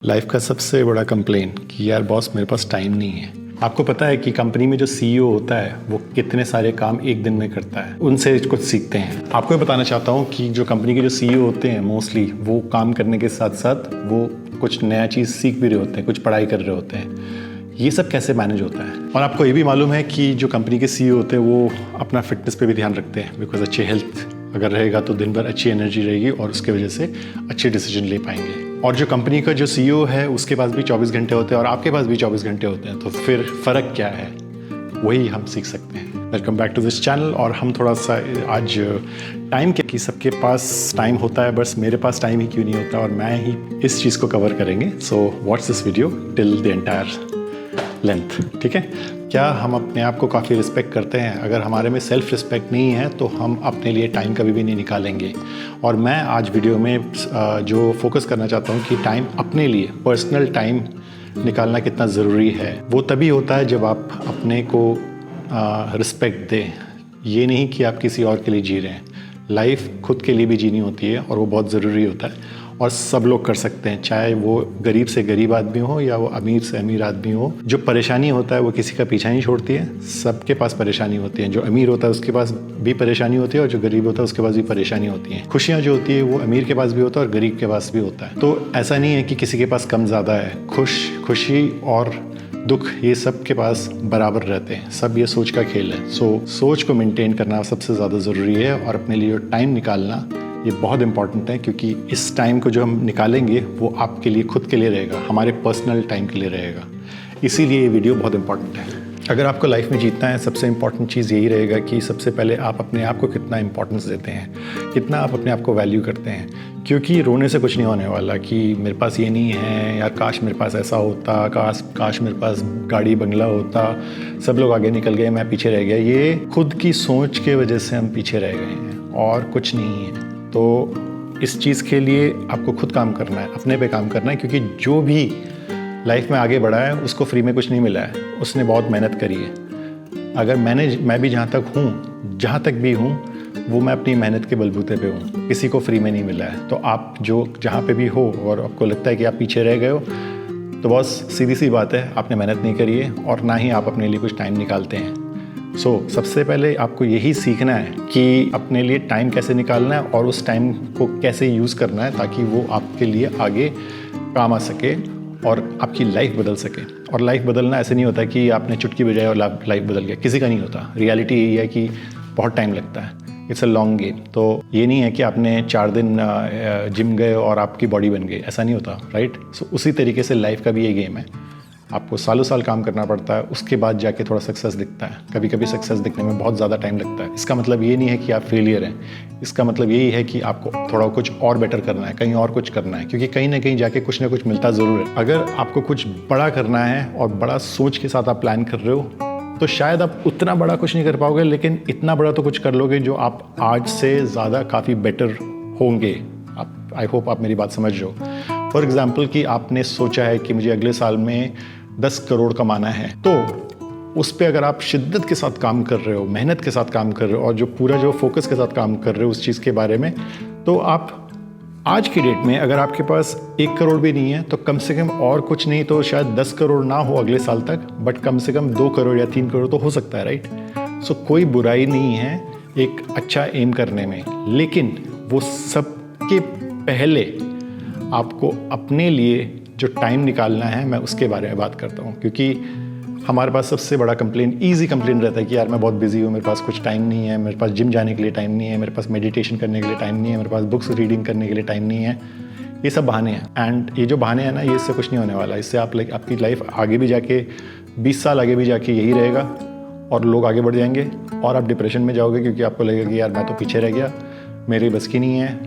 Life का सबसे बड़ा कंप्लेन कि यार बॉस मेरे पास टाइम नहीं है। आपको पता है कि कंपनी में जो सीईओ होता है वो कितने सारे काम एक दिन में करता है, उनसे कुछ सीखते हैं। आपको ये बताना चाहता हूँ कि जो कंपनी के जो सीईओ होते हैं मोस्टली वो काम करने के साथ साथ वो कुछ नया चीज़ सीख भी रहे होते हैं, कुछ पढ़ाई कर रहे होते हैं। ये सब कैसे मैनेज होता है? और आपको ये भी मालूम है कि जो कंपनी के सीईओ होते हैं वो अपना फिटनेस पे भी ध्यान रखते हैं, बिकॉज अच्छी हेल्थ अगर रहेगा तो दिन भर अच्छी एनर्जी रहेगी और उसके वजह से अच्छे डिसीजन ले पाएंगे। और जो कंपनी का जो सीईओ है उसके पास भी 24 घंटे होते हैं और आपके पास भी 24 घंटे होते हैं, तो फिर फ़र्क क्या है वही हम सीख सकते हैं। Welcome back to this channel. और हम थोड़ा सा आज टाइम के कि सबके पास टाइम होता है, बस मेरे पास टाइम ही क्यों नहीं होता, और मैं ही इस चीज़ को कवर करेंगे। So what's this video till the entire length, ठीक है? क्या हम अपने आप को काफ़ी रिस्पेक्ट करते हैं? अगर हमारे में सेल्फ रिस्पेक्ट नहीं है तो हम अपने लिए टाइम कभी भी नहीं निकालेंगे। और मैं आज वीडियो में जो फोकस करना चाहता हूँ कि टाइम अपने लिए, पर्सनल टाइम निकालना कितना ज़रूरी है। वो तभी होता है जब आप अपने को रिस्पेक्ट दें। ये नहीं कि आप किसी और के लिए जी रहे हैं। लाइफ खुद के लिए भी जीनी होती है और वो बहुत ज़रूरी होता है, और सब लोग कर सकते हैं, चाहे वो गरीब से गरीब आदमी हो या वो अमीर से अमीर आदमी हो। जो परेशानी होता है वो किसी का पीछा नहीं छोड़ती है, सबके पास परेशानी होती है। जो अमीर होता है उसके पास भी परेशानी होती है और जो गरीब होता है उसके पास भी परेशानी होती है। खुशियाँ जो होती है वो अमीर के पास भी होता है और गरीब के पास भी होता है। तो ऐसा नहीं है कि किसी के पास कम ज़्यादा है। खुशी और दुख ये सब के पास बराबर रहते हैं। सब ये सोच का खेल है। सोच को मेंटेन करना सबसे ज़्यादा ज़रूरी है, और अपने लिए टाइम निकालना ये बहुत इंपॉर्टेंट है, क्योंकि इस टाइम को जो हम निकालेंगे वो आपके लिए, खुद के लिए रहेगा, हमारे पर्सनल टाइम के लिए रहेगा। इसीलिए ये वीडियो बहुत इंपॉर्टेंट है। अगर आपको लाइफ में जीतना है, सबसे इंपॉर्टेंट चीज़ यही रहेगा कि सबसे पहले आप अपने आप को कितना इंपॉर्टेंस देते हैं, कितना आप अपने आप को वैल्यू करते हैं। क्योंकि रोने से कुछ नहीं होने वाला कि मेरे पास ये नहीं है, यार काश मेरे पास ऐसा होता, काश मेरे पास गाड़ी बंगला होता, सब लोग आगे निकल गए, मैं पीछे रह गया। ये खुद की सोच के वजह से हम पीछे रह गए हैं और कुछ नहीं है। तो इस चीज़ के लिए आपको खुद काम करना है, अपने पे काम करना है, क्योंकि जो भी लाइफ में आगे बढ़ा है उसको फ्री में कुछ नहीं मिला है, उसने बहुत मेहनत करी है। अगर मैं भी जहाँ तक भी हूँ वो मैं अपनी मेहनत के बलबूते पे हूँ, किसी को फ्री में नहीं मिला है। तो आप जो जहाँ पे भी हो और आपको लगता है कि आप पीछे रह गए हो, तो बस सीधी सी बात है, आपने मेहनत नहीं करी है और ना ही आप अपने लिए कुछ टाइम निकालते हैं। सबसे पहले आपको यही सीखना है कि अपने लिए टाइम कैसे निकालना है और उस टाइम को कैसे यूज़ करना है ताकि वो आपके लिए आगे काम आ सके और आपकी लाइफ बदल सके। और लाइफ बदलना ऐसे नहीं होता कि आपने चुटकी बजाई और लाइफ बदल गया, किसी का नहीं होता। रियलिटी यही है कि बहुत टाइम लगता है, इट्स अ लॉन्ग गेम। तो ये नहीं है कि आपने 4 दिन जिम गए और आपकी बॉडी बन गई, ऐसा नहीं होता, राइट? उसी तरीके से लाइफ का भी ये गेम है। आपको सालों साल काम करना पड़ता है, उसके बाद जाके थोड़ा सक्सेस दिखता है। कभी कभी सक्सेस दिखने में बहुत ज़्यादा टाइम लगता है। इसका मतलब ये नहीं है कि आप फेलियर हैं, इसका मतलब यही है कि आपको थोड़ा कुछ और बेटर करना है, कहीं और कुछ करना है, क्योंकि कहीं ना कहीं जाके कुछ ना कुछ मिलता ज़रूर है। अगर आपको कुछ बड़ा करना है और बड़ा सोच के साथ आप प्लान कर रहे हो, तो शायद आप उतना बड़ा कुछ नहीं कर पाओगे, लेकिन इतना बड़ा तो कुछ कर लोगे जो आप आज से ज़्यादा काफ़ी बेटर होंगे। आई होप आप मेरी बात समझ रहे हो। फॉर एग्जाम्पल कि आपने सोचा है कि मुझे अगले साल में 10 करोड़ कमाना है, तो उस पे अगर आप शिद्दत के साथ काम कर रहे हो, मेहनत के साथ काम कर रहे हो और जो फोकस के साथ काम कर रहे हो उस चीज़ के बारे में, तो आप आज की डेट में अगर आपके पास 1 करोड़ भी नहीं है तो कम से कम, और कुछ नहीं तो शायद 10 करोड़ ना हो अगले साल तक, बट कम से कम 2 करोड़ या 3 करोड़ तो हो सकता है, राइट? कोई बुराई नहीं है एक अच्छा एम करने में, लेकिन वो सब के पहले आपको अपने लिए जो टाइम निकालना है, मैं उसके बारे में बात करता हूँ। क्योंकि हमारे पास सबसे बड़ा ईजी कंप्लेन रहता है कि यार मैं बहुत बिजी हूँ, मेरे पास कुछ टाइम नहीं है, मेरे पास जिम जाने के लिए टाइम नहीं है, मेरे पास मेडिटेशन करने के लिए टाइम नहीं है, मेरे पास बुक्स रीडिंग करने के लिए टाइम नहीं है। ये सब बहाने हैं, एंड ये जो बहाने हैं ना, ये इससे कुछ नहीं होने वाला। इससे आपकी लाइफ आगे भी जाके 20 साल आगे भी जाके यही रहेगा और लोग आगे बढ़ जाएंगे और आप डिप्रेशन में जाओगे, क्योंकि आपको लगेगा कि यार मैं तो पीछे रह गया, मेरी बस की नहीं है।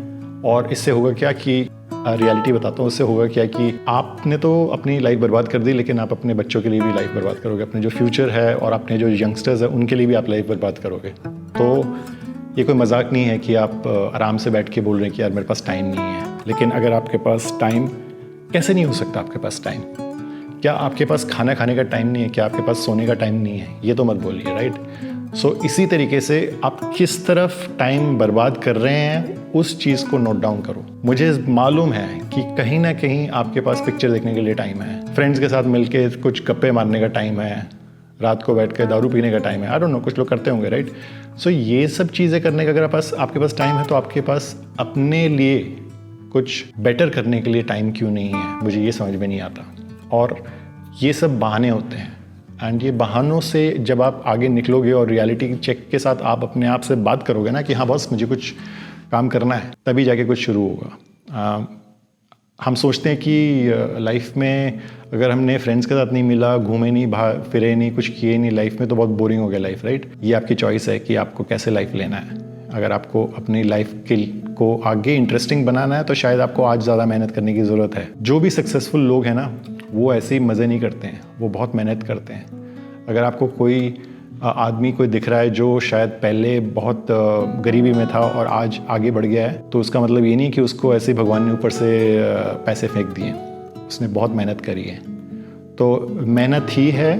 और इससे होगा क्या कि रियलिटी बताता हूँ, उससे होगा क्या कि आपने तो अपनी लाइफ बर्बाद कर दी, लेकिन आप अपने बच्चों के लिए भी लाइफ बर्बाद करोगे, अपने जो फ्यूचर है और अपने जो यंगस्टर्स हैं उनके लिए भी आप लाइफ बर्बाद करोगे। तो ये कोई मजाक नहीं है कि आप आराम से बैठ के बोल रहे हैं कि यार मेरे पास टाइम नहीं है। लेकिन अगर आपके पास टाइम, कैसे नहीं हो सकता आपके पास टाइम? क्या आपके पास खाना खाने का टाइम नहीं है? क्या आपके पास सोने का टाइम नहीं है? ये तो मत बोलिए, राइट? इसी तरीके से आप किस तरफ टाइम बर्बाद कर रहे हैं उस चीज़ को नोट डाउन करो। मुझे मालूम है कि कहीं ना कहीं आपके पास पिक्चर देखने के लिए टाइम है, फ्रेंड्स के साथ मिलके कुछ गप्पे मारने का टाइम है, रात को बैठ के दारू पीने का टाइम है, आई डोंट नो, कुछ लोग करते होंगे, राइट। सो ये सब चीज़ें करने का अगर आपके पास टाइम है तो आपके पास अपने लिए कुछ बेटर करने के लिए टाइम क्यों नहीं है, मुझे ये समझ में नहीं आता। और ये सब बहाने होते हैं, एंड ये बहानों से जब आप आगे निकलोगे और रियलिटी चेक के साथ आप अपने आप से बात करोगे ना कि हाँ बॉस मुझे कुछ काम करना है, तभी जाके कुछ शुरू होगा। हम सोचते हैं कि लाइफ में अगर हमने फ्रेंड्स के साथ नहीं मिला, घूमे नहीं, बाहर फिरे नहीं, कुछ किए नहीं लाइफ में, तो बहुत बोरिंग हो गया लाइफ, राइट। ये आपकी चॉइस है कि आपको कैसे लाइफ लेना है। अगर आपको अपनी लाइफ को आगे इंटरेस्टिंग बनाना है तो शायद आपको आज ज़्यादा मेहनत करने की ज़रूरत है। जो भी सक्सेसफुल लोग हैं ना, वो ऐसे ही मज़े नहीं करते हैं, वो बहुत मेहनत करते हैं। अगर आपको कोई आदमी कोई दिख रहा है जो शायद पहले बहुत गरीबी में था और आज आगे बढ़ गया है, तो उसका मतलब ये नहीं कि उसको ऐसे भगवान ने ऊपर से पैसे फेंक दिए, उसने बहुत मेहनत करी है। तो मेहनत ही है,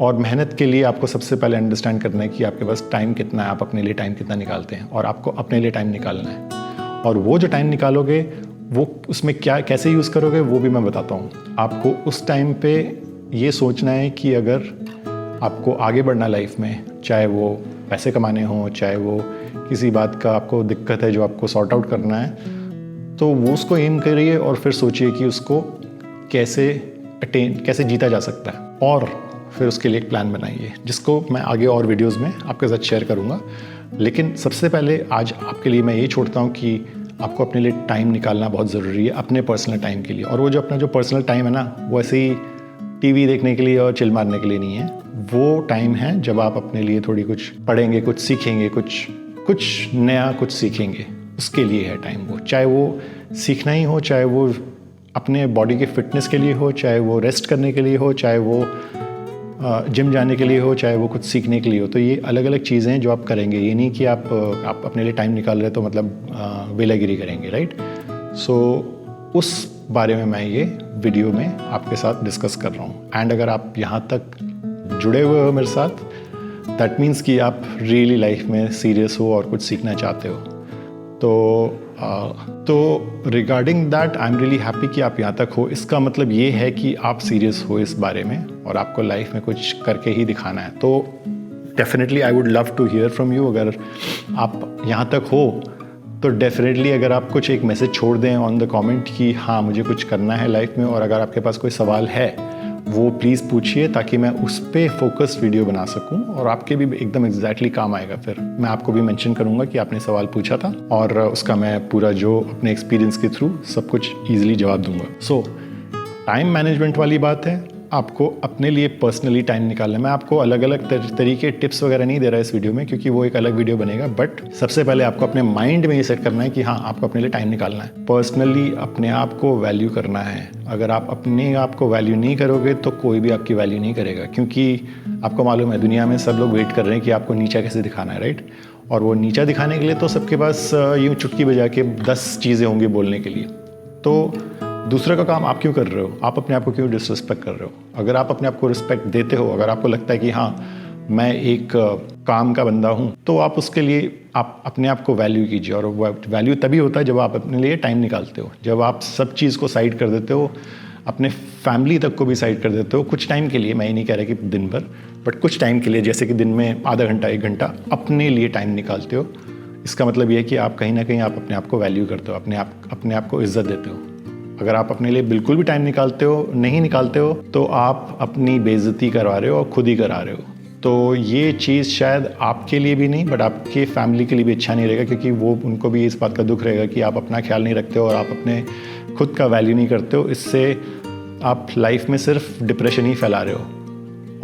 और मेहनत के लिए आपको सबसे पहले अंडरस्टैंड करना है कि आपके पास टाइम कितना है, आप अपने लिए टाइम कितना निकालते हैं, और आपको अपने लिए टाइम निकालना है। और वो जो टाइम निकालोगे वो उसमें क्या कैसे यूज़ करोगे वो भी मैं बताता हूँ। आपको उस टाइम पे ये सोचना है कि अगर आपको आगे बढ़ना लाइफ में, चाहे वो पैसे कमाने हों, चाहे वो किसी बात का आपको दिक्कत है जो आपको सॉर्ट आउट करना है, तो वो उसको एम करिए और फिर सोचिए कि उसको कैसे जीता जा सकता है, और फिर उसके लिए एक प्लान बनाइए जिसको मैं आगे और वीडियोस में आपके साथ शेयर करूँगा। लेकिन सबसे पहले आज आपके लिए मैं ये छोड़ता हूँ कि आपको अपने लिए टाइम निकालना बहुत ज़रूरी है, अपने पर्सनल टाइम के लिए। और वो जो अपना जो पर्सनल टाइम है ना, वो ऐसे ही टीवी देखने के लिए और चिल मारने के लिए नहीं है। वो टाइम है जब आप अपने लिए थोड़ी कुछ पढ़ेंगे, कुछ सीखेंगे, कुछ नया कुछ सीखेंगे, उसके लिए है टाइम वो। चाहे वो सीखना ही हो, चाहे वो अपने बॉडी के फिटनेस के लिए हो, चाहे वो रेस्ट करने के लिए हो, चाहे वो जिम जाने के लिए हो, चाहे वो कुछ सीखने के लिए हो। तो ये अलग अलग चीज़ें हैं जो आप करेंगे। ये नहीं कि आप अपने लिए टाइम निकाल रहे तो मतलब वेलागिरी करेंगे, राइट। सो उस बारे में मैं ये वीडियो में आपके साथ डिस्कस कर रहा हूँ। एंड अगर आप यहाँ तक जुड़े हुए हो मेरे साथ, दैट मीन्स कि आप रियली लाइफ में सीरियस हो और कुछ सीखना चाहते हो। तो regarding that I am really happy कि आप यहाँ तक हो। इसका मतलब ये है कि आप सीरियस हो इस बारे में और आपको लाइफ में कुछ करके ही दिखाना है। तो definitely I would love to hear from you. अगर आप यहाँ तक हो तो डेफिनेटली अगर आप कुछ एक मैसेज छोड़ दें ऑन द कमेंट कि हाँ मुझे कुछ करना है लाइफ में, और अगर आपके पास कोई सवाल है वो प्लीज़ पूछिए ताकि मैं उस पर फोकस्ड वीडियो बना सकूं और आपके भी एकदम एग्जैक्टली काम आएगा। फिर मैं आपको भी मेंशन करूंगा कि आपने सवाल पूछा था और उसका मैं पूरा जो अपने एक्सपीरियंस के थ्रू सब कुछ ईजिली जवाब दूंगा। सो टाइम मैनेजमेंट वाली बात है, आपको अपने लिए पर्सनली टाइम निकालना है। मैं आपको अलग अलग तरीके टिप्स वगैरह नहीं दे रहा इस वीडियो में क्योंकि वो एक अलग वीडियो बनेगा, बट सबसे पहले आपको अपने माइंड में ये सेट करना है कि हाँ आपको अपने लिए टाइम निकालना है, पर्सनली अपने आप को वैल्यू करना है। अगर आप अपने आप को वैल्यू नहीं करोगे तो कोई भी आपकी वैल्यू नहीं करेगा, क्योंकि आपको मालूम है दुनिया में सब लोग वेट कर रहे हैं कि आपको नीचा कैसे दिखाना है, राइट। और वो नीचा दिखाने के लिए तो सबके पास यूँ चुटकी बजा के 10 चीज़ें होंगी बोलने के लिए। तो दूसरे का काम आप क्यों कर रहे हो? आप अपने आप को क्यों डिसरिस्पेक्ट कर रहे हो? अगर आप अपने आप को रिस्पेक्ट देते हो, अगर आपको लगता है कि हाँ मैं एक काम का बंदा हूँ, तो आप उसके लिए आप अपने आप को वैल्यू कीजिए। और वैल्यू तभी होता है जब आप अपने लिए टाइम निकालते हो, जब आप सब चीज़ को साइड कर देते हो, अपने फैमिली तक को भी साइड कर देते हो कुछ टाइम के लिए। मैं ये नहीं कह रहा कि दिन भर, बट कुछ टाइम के लिए, जैसे कि दिन में आधा घंटा 1 घंटा अपने लिए टाइम निकालते हो। इसका मतलब ये है कि आप कहीं ना कहीं आप अपने आप को वैल्यू करते हो, अपने आप को इज्जत देते हो। अगर आप अपने लिए बिल्कुल भी टाइम नहीं निकालते हो तो आप अपनी बेइज्जती करवा रहे हो और खुद ही करा रहे हो। तो ये चीज़ शायद आपके लिए भी नहीं बट आपके फैमिली के लिए भी अच्छा नहीं रहेगा, क्योंकि वो उनको भी इस बात का दुख रहेगा कि आप अपना ख्याल नहीं रखते हो और आप अपने खुद का वैल्यू नहीं करते हो। इससे आप लाइफ में सिर्फ डिप्रेशन ही फैला रहे हो,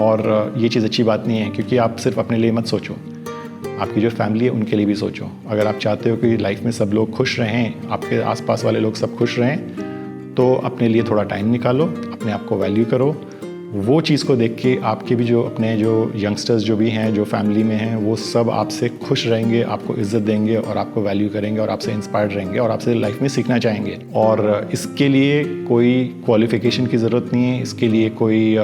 और ये चीज़ अच्छी बात नहीं है। क्योंकि आप सिर्फ अपने लिए मत सोचो, आपकी जो फैमिली है उनके लिए भी सोचो। अगर आप चाहते हो कि लाइफ में सब लोग खुश रहें, आपके आसपास वाले लोग सब खुश रहें, तो अपने लिए थोड़ा टाइम निकालो, अपने आप को वैल्यू करो। वो चीज़ को देख के आपके भी जो अपने जो यंगस्टर्स जो भी हैं, जो फैमिली में हैं, वो सब आपसे खुश रहेंगे, आपको इज्जत देंगे और आपको वैल्यू करेंगे और आपसे इंस्पायर्ड रहेंगे और आपसे लाइफ में सीखना चाहेंगे। और इसके लिए कोई क्वालिफिकेशन की ज़रूरत नहीं है, इसके लिए कोई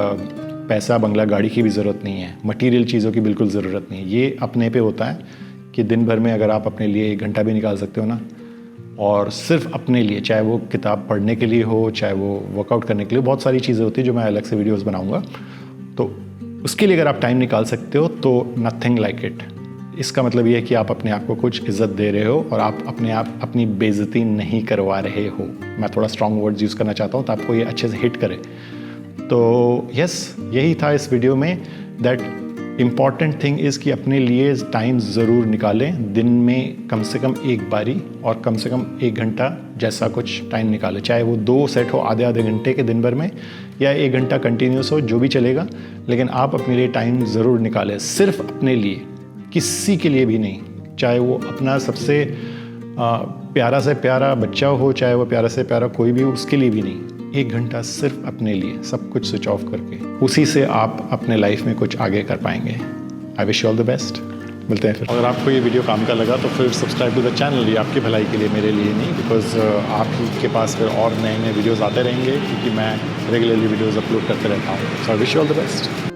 पैसा बंगला गाड़ी की भी ज़रूरत नहीं है, मटीरियल चीज़ों की बिल्कुल ज़रूरत नहीं है। ये अपने पे होता है कि दिन भर में अगर आप अपने लिए 1 घंटा भी निकाल सकते हो ना, और सिर्फ अपने लिए, चाहे वो किताब पढ़ने के लिए हो, चाहे वो वर्कआउट करने के लिए, बहुत सारी चीज़ें होती है जो मैं अलग से वीडियोस बनाऊंगा, तो उसके लिए अगर आप टाइम निकाल सकते हो तो नथिंग लाइक इट। इसका मतलब ये है कि आप अपने आप को कुछ इज्जत दे रहे हो और आप अपने आप अपनी बेइज्जती नहीं करवा रहे हो। मैं थोड़ा स्ट्रॉन्ग वर्ड्स यूज़ करना चाहता हूँ तो आपको ये अच्छे से हिट करे। तो यस, यही था इस वीडियो में, दैट इम्पॉर्टेंट थिंग इज़ कि अपने लिए टाइम ज़रूर निकालें, दिन में कम से कम एक बारी और कम से कम 1 घंटा जैसा कुछ टाइम निकालें, चाहे वो 2 सेट हो आधे आधे घंटे के दिन भर में, या 1 घंटा कंटिन्यूस हो, जो भी चलेगा, लेकिन आप अपने लिए टाइम ज़रूर निकालें, सिर्फ अपने लिए, किसी के लिए भी नहीं। चाहे वो अपना सबसे प्यारा से प्यारा बच्चा हो, चाहे वो प्यारा से प्यारा कोई भी हो, उसके लिए भी नहीं। 1 घंटा सिर्फ अपने लिए, सब कुछ स्विच ऑफ करके, उसी से आप अपने लाइफ में कुछ आगे कर पाएंगे। आई wish you all the best. मिलते हैं फिर। अगर आपको ये वीडियो काम का लगा तो फिर सब्सक्राइब टू द चैनल, ये आपकी भलाई के लिए, मेरे लिए नहीं, बिकॉज आप के पास फिर और नए नए वीडियोज़ आते रहेंगे, क्योंकि मैं रेगुलरली वीडियोज़ अपलोड करते रहता हूँ। So I wish you all the best.